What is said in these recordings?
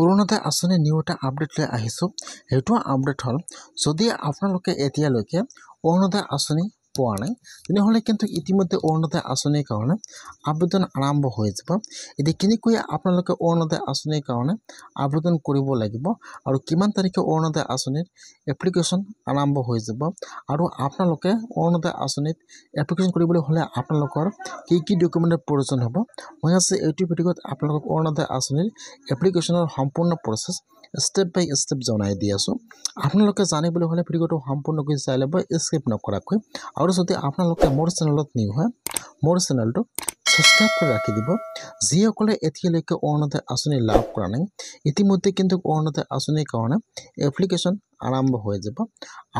অৰুণোদয় আঁচনি নিউ এটা আপডেট লৈ আহিছোঁ। সেইটো আপডেট হ'ল যদি আপোনালোকে এতিয়ালৈকে অৰুণোদয় আঁচনি পোৱা নাই তেনেহ'লে কিন্তু ইতিমধ্যে অৰুণোদয় আঁচনিৰ কাৰণে আবেদন আৰম্ভ হৈ যাব। এতিয়া কেনেকৈ আপোনালোকে অৰুণোদয় আঁচনিৰ কাৰণে আবেদন কৰিব লাগিব আৰু কিমান তাৰিখে অৰুণোদয় আঁচনিৰ এপ্লিকেশ্যন আৰম্ভ হৈ যাব আৰু আপোনালোকে অৰুণোদয় আঁচনিত এপ্লিকেশ্যন কৰিবলৈ হ'লে আপোনালোকৰ কি ডকুমেণ্টৰ প্ৰয়োজন হ'ব, মই আজি এইটো ভিডিঅ'ত আপোনালোকক অৰুণোদয় আঁচনিৰ এপ্লিকেশ্যনৰ সম্পূৰ্ণ প্ৰচেছ ষ্টেপ বাই ষ্টেপ জনাই দি আছোঁ। আপোনালোকে জানিবলৈ হ'লে ভিডিঅ'টো সম্পূৰ্ণকৈ চাই ল'ব স্কিপ নকৰাকৈ। আৰু যদি আপোনালোকে মোৰ চেনেলত নিউ হয় মোৰ চেনেলটো ছাবস্ক্ৰাইব কৰি ৰাখি দিব। যিসকলে এতিয়ালৈকে অৰুণোদয় আঁচনি লাভ কৰা নাই ইতিমধ্যে কিন্তু অৰুণোদয় আঁচনিৰ কাৰণে এপ্লিকেশ্যন আৰম্ভ হৈ যাব।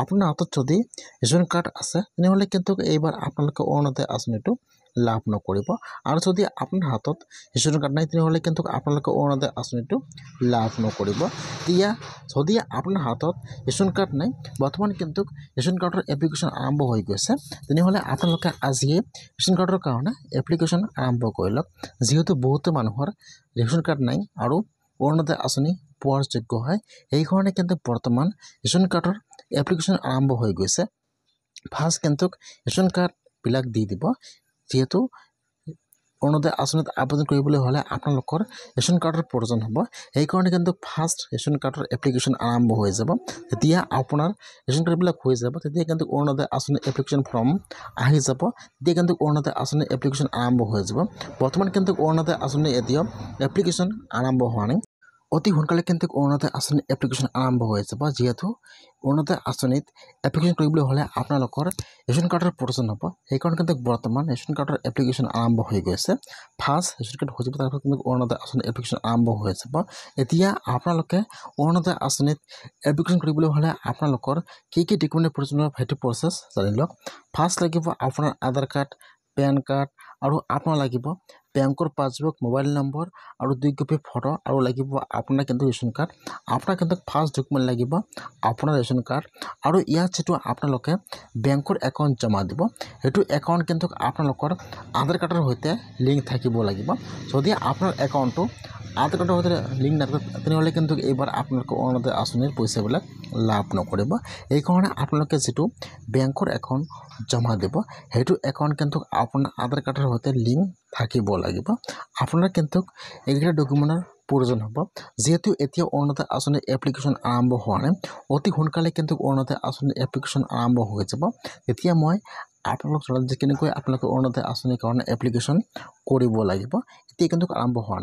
আপোনাৰ হাতত যদি ৰেচন কাৰ্ড আছে তেনেহ'লে কিন্তু এইবাৰ আপোনালোকে অৰুণোদয় আঁচনিটো লাভ নকৰিব, আৰু যদি আপোনাৰ হাতত ৰেচন কাৰ্ড নাই তেনেহ'লে কিন্তু আপোনালোকে অৰুণোদয় আঁচনিটো লাভ নকৰিব। এতিয়া যদি আপোনাৰ হাতত ৰেচন কাৰ্ড নাই, বৰ্তমান কিন্তু ৰেচন কাৰ্ডৰ এপ্লিকেশ্যন আৰম্ভ হৈ গৈছে, তেনেহ'লে আপোনালোকে আজিয়ে ৰেচন কাৰ্ডৰ কাৰণে এপ্লিকেশ্যন আৰম্ভ কৰি লওক। যিহেতু বহুতো মানুহৰ ৰেচন কাৰ্ড নাই আৰু অৰুণোদয় আঁচনি পোৱাৰ যোগ্য হয়, সেইকাৰণে কিন্তু বৰ্তমান ৰেচন কাৰ্ডৰ এপ্লিকেশ্যন আৰম্ভ হৈ গৈছে। ফাৰ্ষ্ট কিন্তু ৰেচন কাৰ্ডবিলাক দি দিব। যিহেতু অৰুণোদয় আঁচনিত আবেদন কৰিবলৈ হ'লে আপোনালোকৰ ৰেচন কাৰ্ডৰ প্ৰয়োজন হ'ব, সেইকাৰণে কিন্তু ফাৰ্ষ্ট ৰেচন কাৰ্ডৰ এপ্লিকেশ্যন আৰম্ভ হৈ যাব। যেতিয়া আপোনাৰ ৰেচন কাৰ্ডবিলাক হৈ যাব তেতিয়া কিন্তু অৰুণোদয় আঁচনিৰ এপ্লিকেশ্যন ফৰ্ম আহি যাব, তেতিয়া কিন্তু অৰুণোদয় আঁচনিৰ এপ্লিকেশ্যন আৰম্ভ হৈ যাব। বৰ্তমান কিন্তু অৰুণোদয় আঁচনিৰ এতিয়াও এপ্লিকেশ্যন আৰম্ভ হোৱা নাই। অতি সোনকালে কিন্তু অৰুণোদয় আঁচনিৰ এপ্লিকেশ্যন আৰম্ভ হৈ যাব। যিহেতু অৰুণোদয় আঁচনিত এপ্লিকেশ্যন কৰিবলৈ হ'লে আপোনালোকৰ ৰেচন কাৰ্ডৰ প্ৰয়োজন হ'ব, সেইকাৰণে কিন্তু বৰ্তমান ৰেচন কাৰ্ডৰ এপ্লিকেশ্যন আৰম্ভ হৈ গৈছে। ফাৰ্ষ্ট ৰেচন কাৰ্ড হৈ যাব, তাৰপিছত কিন্তু অৰুণোদয় আঁচনিৰ এপ্লিকেশ্যন আৰম্ভ হৈ যাব। এতিয়া আপোনালোকে অৰুণোদয় আঁচনিত এপ্লিকেশ্যন কৰিবলৈ হ'লে আপোনালোকৰ কি ডকুমেণ্টৰ প্ৰয়োজন হ'ব সেইটো প্ৰচেছ জানি লওক। ফাৰ্ষ্ট লাগিব আপোনাৰ আধাৰ কাৰ্ড, পেন কাৰ্ড, আৰু আপোনাৰ লাগিব বেংকৰ পাছবুক, মোবাইল নম্বৰ আৰু 2 কপি ফটো, আৰু লাগিব আপোনাৰ কিন্তু ৰেচন কাৰ্ড। আপোনাৰ কিন্তু ফাৰ্ষ্ট ডকুমেণ্ট লাগিব আপোনাৰ ৰেচন কাৰ্ড, আৰু ইয়াত যিটো আপোনালোকে বেংকৰ একাউণ্ট জমা দিব, সেইটো একাউণ্ট কিন্তু আপোনালোকৰ আধাৰ কাৰ্ডৰ সৈতে লিংক থাকিব লাগিব। যদি আপোনাৰ একাউণ্টটো আধাৰ কাৰ্ডৰ সৈতে লিংক নাথাকে তেনেহ'লে কিন্তু এইবাৰ আপোনালোকে অৰুণোদয় আঁচনিৰ পইচাবিলাক লাভ নকৰিব। এইকাৰণে আপোনালোকে যিটো বেংকৰ একাউণ্ট জমা দিব সেইটো একাউণ্ট কিন্তু আপোনাৰ আধাৰ কাৰ্ডৰ সৈতে লিংক থাকিব লাগিব। আপোনাৰ কিন্তু এইকেইটা ডকুমেণ্টৰ প্ৰয়োজন হ'ব। যিহেতু এতিয়া অৰুণোদয় আঁচনিৰ এপ্লিকেশ্যন আৰম্ভ হোৱা নাই, অতি সোনকালে কিন্তু অৰুণোদয় আঁচনিৰ এপ্লিকেশ্যন আৰম্ভ হৈ যাব। তেতিয়া মই আপোনালোকক জনাম যে কেনেকৈ আপোনালোকে অৰুণোদয় আঁচনিৰ কাৰণে এপ্লিকেশ্যন কৰিব লাগিব। এতিয়া কিন্তু আৰম্ভ হোৱা নাই।